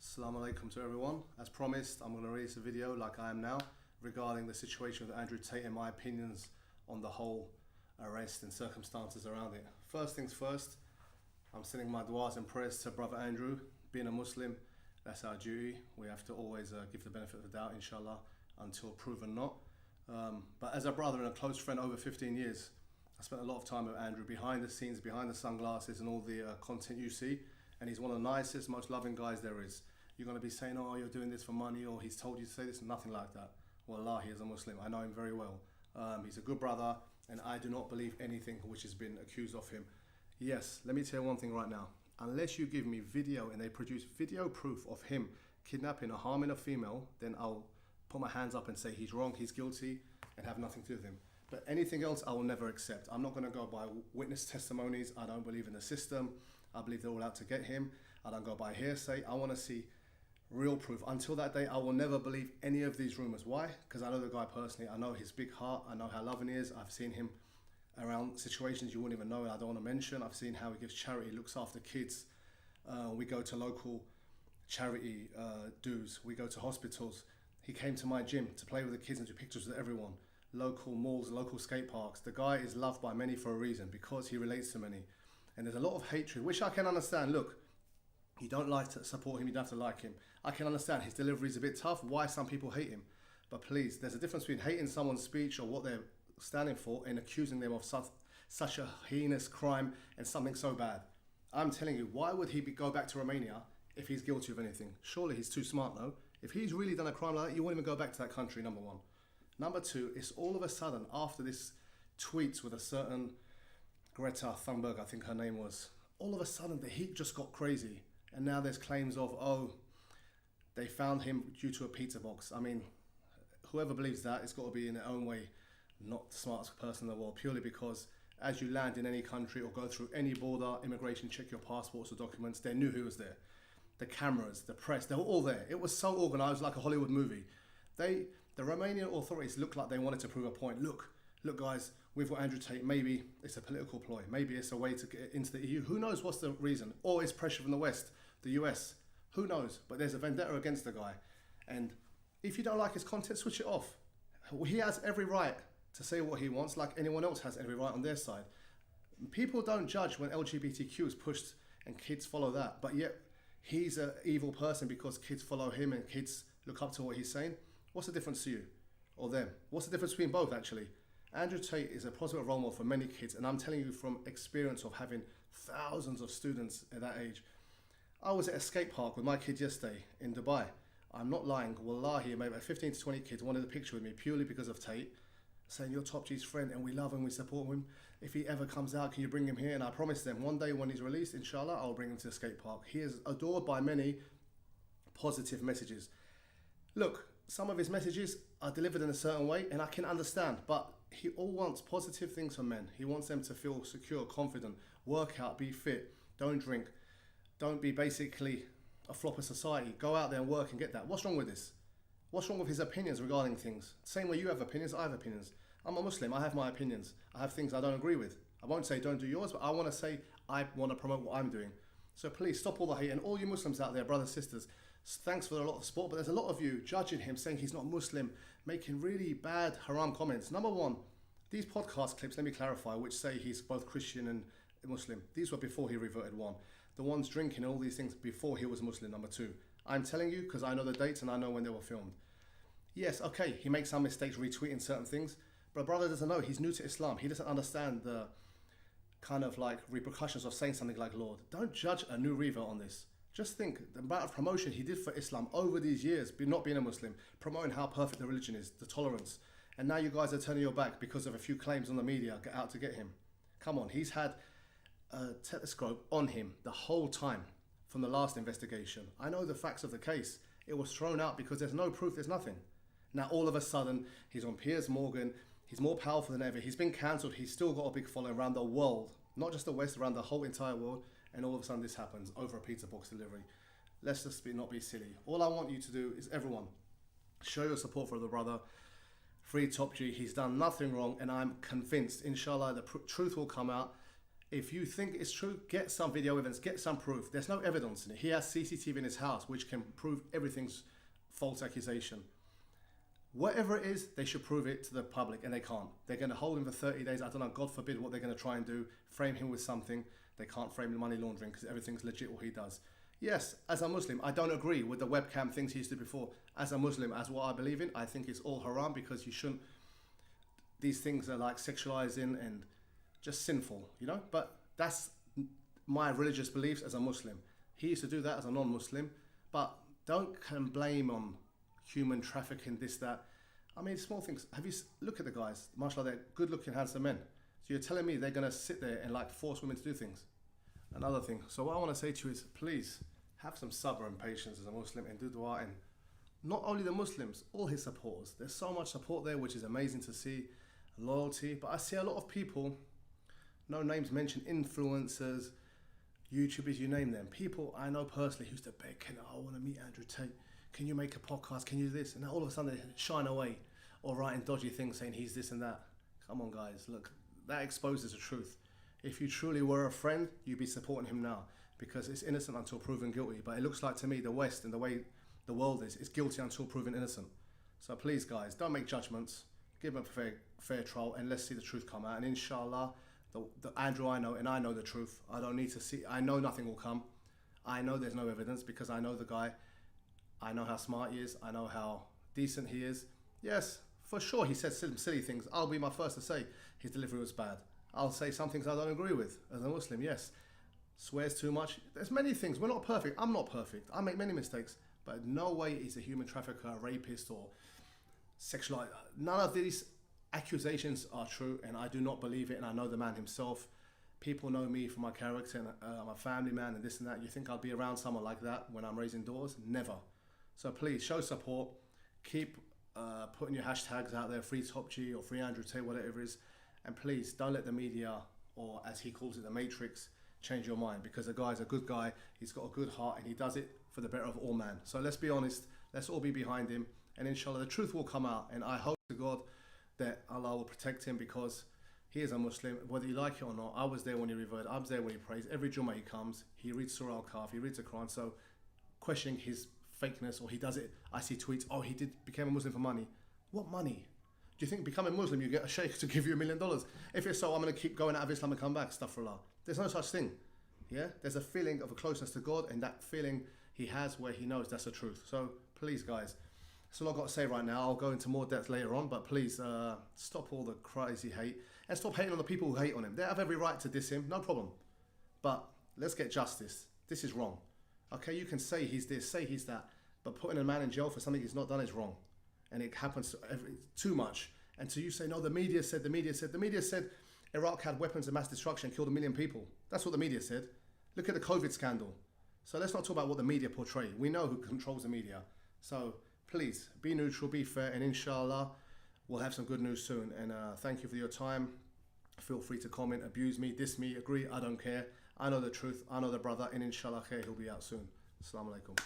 Assalamu alaikum to everyone. As promised, I'm going to release a video like I am now regarding the situation with Andrew Tate and my opinions on the whole arrest and circumstances around it. First things first, I'm sending my du'as and prayers to brother Andrew. Being a Muslim, that's our duty. We have to always give the benefit of the doubt, inshallah, until proven not. But as a brother and a close friend over 15 years, I spent a lot of time with Andrew behind the scenes, behind the sunglasses and all the content you see. And he's one of the nicest, most loving guys there is. You're going to be saying, oh, you're doing this for money, or he's told you to say this, nothing like that. Wallah, he is a Muslim. I know him very well. He's a good brother, and I do not believe anything which has been accused of him. Yes, let me tell you one thing right now. Unless you give me video and they produce video proof of him kidnapping or harming a female, then I'll put my hands up and say he's wrong, he's guilty, and have nothing to do with him. But anything else I will never accept. I'm not going to go by witness testimonies. I don't believe in the system. I believe they're all out to get him. I don't go by hearsay. I want to see real proof. Until that day, I will never believe any of these rumors. Why? Because I know the guy personally. I know his big heart. I know how loving he is. I've seen him around situations you wouldn't even know and I don't want to mention. I've seen how he gives charity, looks after kids. We go to local charity dues. We go to hospitals. He came to my gym to play with the kids and do pictures with everyone. Local malls, local skate parks. The guy is loved by many for a reason, because he relates to many. And there's a lot of hatred, which I can understand. Look, you don't like to support him, you don't have to like him. I can understand his delivery is a bit tough, why some people hate him. But please, there's a difference between hating someone's speech or what they're standing for and accusing them of such a heinous crime and something so bad. I'm telling you, why would he go back to Romania if he's guilty of anything? Surely he's too smart, no? If he's really done a crime like that, you wouldn't even go back to that country, number one. Number two, it's all of a sudden, after this tweets with a certain Greta Thunberg, I think her name was, all of a sudden the heat just got crazy. And now there's claims of, oh, they found him due to a pizza box. I mean, whoever believes that, it's got to be in their own way not the smartest person in the world, purely because as you land in any country or go through any border, immigration check your passports or documents, they knew who was there. The cameras, the press, they were all there. It was so organized, like a Hollywood movie. The Romanian authorities looked like they wanted to prove a point. Look guys, we've got Andrew Tate. Maybe it's a political ploy. Maybe it's a way to get into the EU. Who knows what's the reason? Or it's pressure from the West, the US. Who knows? But there's a vendetta against the guy. And if you don't like his content, switch it off. He has every right to say what he wants, like anyone else has every right on their side. People don't judge when LGBTQ is pushed and kids follow that. But yet he's an evil person because kids follow him and kids look up to what he's saying. What's the difference to you or them? What's the difference between both, actually? Andrew Tate is a positive role model for many kids, and I'm telling you from experience of having thousands of students at that age. I was at a skate park with my kids yesterday in Dubai. I'm not lying. Wallahi, maybe about 15 to 20 kids wanted a picture with me purely because of Tate, saying you're Top G's friend and we love him, we support him. If he ever comes out, can you bring him here? And I promised them one day when he's released, inshallah, I'll bring him to the skate park. He is adored by many. Positive messages. Look, some of his messages are delivered in a certain way and I can understand, but he all wants positive things from men. He wants them to feel secure, confident, work out, be fit, don't drink, don't be basically a flop of society. Go out there and work and get that. What's wrong with this? What's wrong with his opinions regarding things? Same way you have opinions, I have opinions. I'm a Muslim, I have my opinions. I have things I don't agree with. I won't say don't do yours, but I want to say I want to promote what I'm doing. So please stop all the hate, and all you Muslims out there, brothers, sisters, thanks for a lot of support, but there's a lot of you judging him, saying he's not Muslim, making really bad haram comments. Number one, these podcast clips, let me clarify, which say he's both Christian and Muslim. These were before he reverted, one. The ones drinking all these things before he was Muslim, number two. I'm telling you because I know the dates and I know when they were filmed. Yes, okay, he makes some mistakes retweeting certain things, but brother doesn't know, he's new to Islam. He doesn't understand the kind of like repercussions of saying something like Lord. Don't judge a new revert on this. Just think the amount of promotion he did for Islam over these years, not being a Muslim, promoting how perfect the religion is, the tolerance. And now you guys are turning your back because of a few claims on the media out to get him. Come on, he's had a telescope on him the whole time from the last investigation. I know the facts of the case. It was thrown out because there's no proof, there's nothing. Now all of a sudden, he's on Piers Morgan, he's more powerful than ever, he's been cancelled, he's still got a big following around the world. Not just the West, around the whole entire world, and all of a sudden this happens over a pizza box delivery. Let's just not be silly. All I want you to do is everyone, show your support for the brother. Free Top G, he's done nothing wrong, and I'm convinced, inshallah, the truth will come out. If you think it's true, get some video evidence, get some proof. There's no evidence in it. He has CCTV in his house, which can prove everything's false accusation. Whatever it is, they should prove it to the public, and they can't. They're going to hold him for 30 days. I don't know, God forbid what they're going to try and do, frame him with something. They can't frame him money laundering because everything's legit what he does. Yes, as a Muslim, I don't agree with the webcam things he used to do before. As a Muslim, as what I believe in, I think it's all haram because you shouldn't. These things are like sexualizing and just sinful, you know? But that's my religious beliefs as a Muslim. He used to do that as a non-Muslim, but don't blame on human trafficking, this, that. I mean, small things. Look at the guys, mashallah, they're good-looking, handsome men. So you're telling me they're going to sit there and like force women to do things? Another thing. So what I want to say to you is, please have some sabr and patience as a Muslim and do dua. And not only the Muslims, all his supporters. There's so much support there, which is amazing to see, loyalty. But I see a lot of people, no names mentioned, influencers, YouTubers, you name them. People I know personally who used to beg, I want to meet Andrew Tate. Can you make a podcast? Can you do this? And all of a sudden they shine away or writing dodgy things saying he's this and that. Come on, guys. Look, that exposes the truth. If you truly were a friend, you'd be supporting him now because it's innocent until proven guilty. But it looks like to me the West and the way the world is guilty until proven innocent. So please, guys, don't make judgments. Give him a fair trial and let's see the truth come out. And inshallah, the Andrew I know, and I know the truth. I don't need to see. I know nothing will come. I know there's no evidence because I know the guy. I know how smart he is. I know how decent he is. Yes, for sure, he said some silly things. I'll be my first to say his delivery was bad. I'll say some things I don't agree with as a Muslim, yes. Swears too much. There's many things. We're not perfect. I'm not perfect. I make many mistakes. But no way he's a human trafficker, a rapist, or sexual. None of these accusations are true, and I do not believe it, and I know the man himself. People know me for my character, and I'm a family man, and this and that. You think I'll be around someone like that when I'm raising daughters? Never. So please, show support. Keep putting your hashtags out there, free Top G or free Andrew Tate, whatever it is. And please, don't let the media, or as he calls it, the Matrix, change your mind. Because the guy's a good guy, he's got a good heart, and he does it for the better of all man. So let's be honest, let's all be behind him. And inshallah, the truth will come out. And I hope to God that Allah will protect him because he is a Muslim, whether you like it or not. I was there when he revered, I was there when he prays. Every Jummah he comes, he reads Surah Al-Kahf, he reads the Quran. So questioning his fakeness, or he does it, I see tweets, oh, he became a Muslim for money. What money? Do you think becoming Muslim, you get a sheikh to give you $1 million? If it's so, I'm going to keep going out of Islam and come back, astaghfirullah. There's no such thing. Yeah, there's a feeling of a closeness to God, and that feeling he has where he knows that's the truth. So please, guys, that's all I've got to say right now. I'll go into more depth later on, but please stop all the crazy hate and stop hating on the people who hate on him. They have every right to diss him, no problem. But let's get justice. This is wrong. Okay, you can say he's this, say he's that, but putting a man in jail for something he's not done is wrong. And it happens too much. And so you say, no, the media said Iraq had weapons of mass destruction, killed 1 million people. That's what the media said. Look at the COVID scandal. So let's not talk about what the media portray. We know who controls the media. So please, be neutral, be fair, and inshallah, we'll have some good news soon. And thank you for your time. Feel free to comment, abuse me, diss me, agree, I don't care. I know the truth, I know the brother, and inshallah, he'll be out soon. Assalamu alaikum.